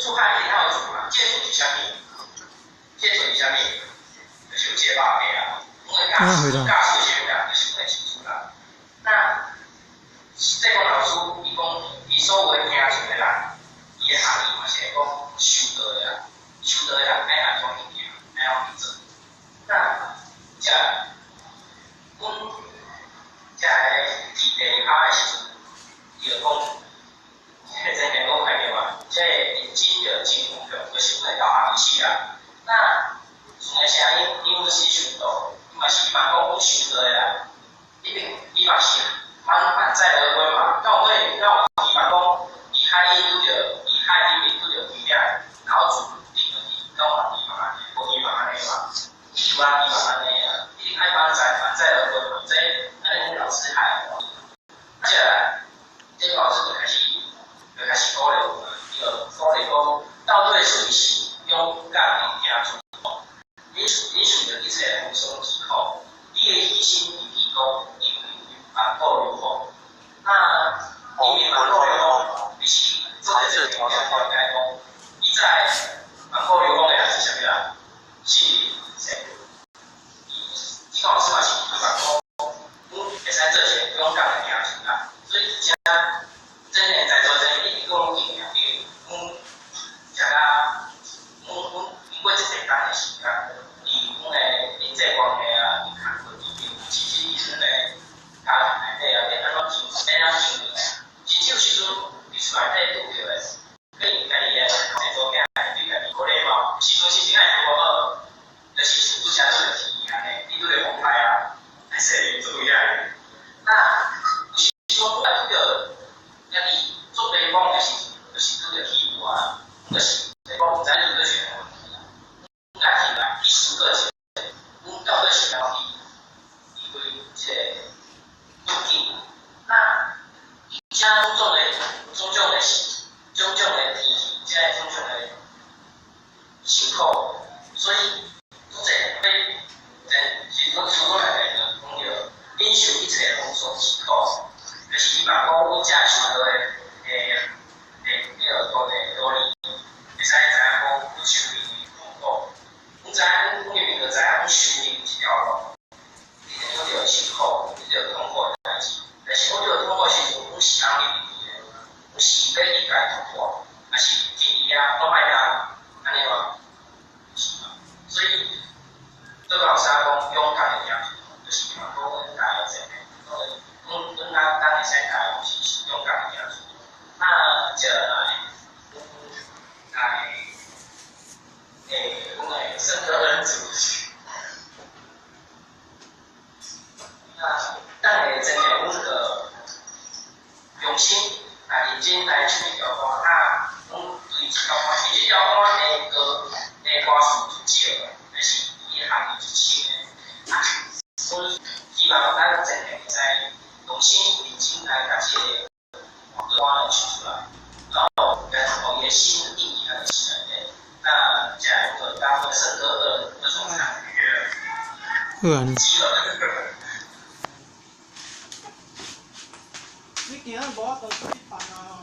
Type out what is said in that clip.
厝海一定要住嘛，建筑是啥物？建筑是啥物？就是有街霸的啊，因为驾驶的学啊，就是会清楚啦。那这个老师伊讲，伊所有的听出的人，伊的含义嘛是讲修道的人，修道的人爱安怎去行，爱安怎去做。那这阮这个伫第二趴的时阵，伊就讲，这真系我看到啊，这认真着真有用，就是阮导航仪器啊。那从个声音，因为是修道，伊嘛是嘛讲阮修道的人，伊嘛是满载而归嘛。到尾伊嘛讲，离开伊拄着，离开伊面拄着危险，然后主定了伊到嘛伊嘛安尼，无伊嘛安尼嘛，伊嘛安尼啊，一定爱满载而归嘛，这安尼老师害我。接下来，这个老师就开始鼓励我们，鼓励讲，到对属于是勇敢的行出。你选择一切放松之后，你的疑心与提供，因为反复如风。那因为反复流风，必须这个是条件要改动。你在反复流风的是什么呀？心理谁？你讲老师嘛是反复，会使做些勇敢的行出啦。所以真正在座真一个拢经验，因为食到过一段的时间，以阮的人际关系啊，伊看过里面，其实伊阮的家庭内底啊，要安怎经营啊，真少时阵伫厝内底拄着的，跟伊家己的制作囝对家己可能嘛，时阵心情爱无好，就是拄则拄着天安尼，你拄着风台啊，还是注意啊。那有时阵拄着家己做地方的时阵，就是拄着气候啊，就是地方不知你个选问题。来第10个节，阮到底是要以为这个决定，那像种种的提议，种种的情况，所以这会是说出来的讲着，忍受一切风霜之苦，就是伊嘛讲阮遮受到的那个道理，会使知影讲阮受命运痛苦。阮知影，阮明明就知影，阮修行这条路，一定有着辛苦，有着痛苦的代志。但是我着痛苦时阵，阮是安面对的，阮是要理解突破，还是天意啊，拢爱担，安尼嘛，是嘛？所以，对老师讲，勇敢的行，就是嘛，讲阮家的这个，阮咱会使家是勇敢的行。那接下来，阮的圣德恩主席，那咱会真正阮个用心来认真来唱一条歌，那阮对这条歌，其实这条歌的歌词就少了，但是伊的含义是深的。阮希望咱真正会使用心认真来把这个歌来唱出来，然后跟互伊的心定义在心内底。那接下来就当我圣歌的这种感觉，急了。你今日无法度出去办啊？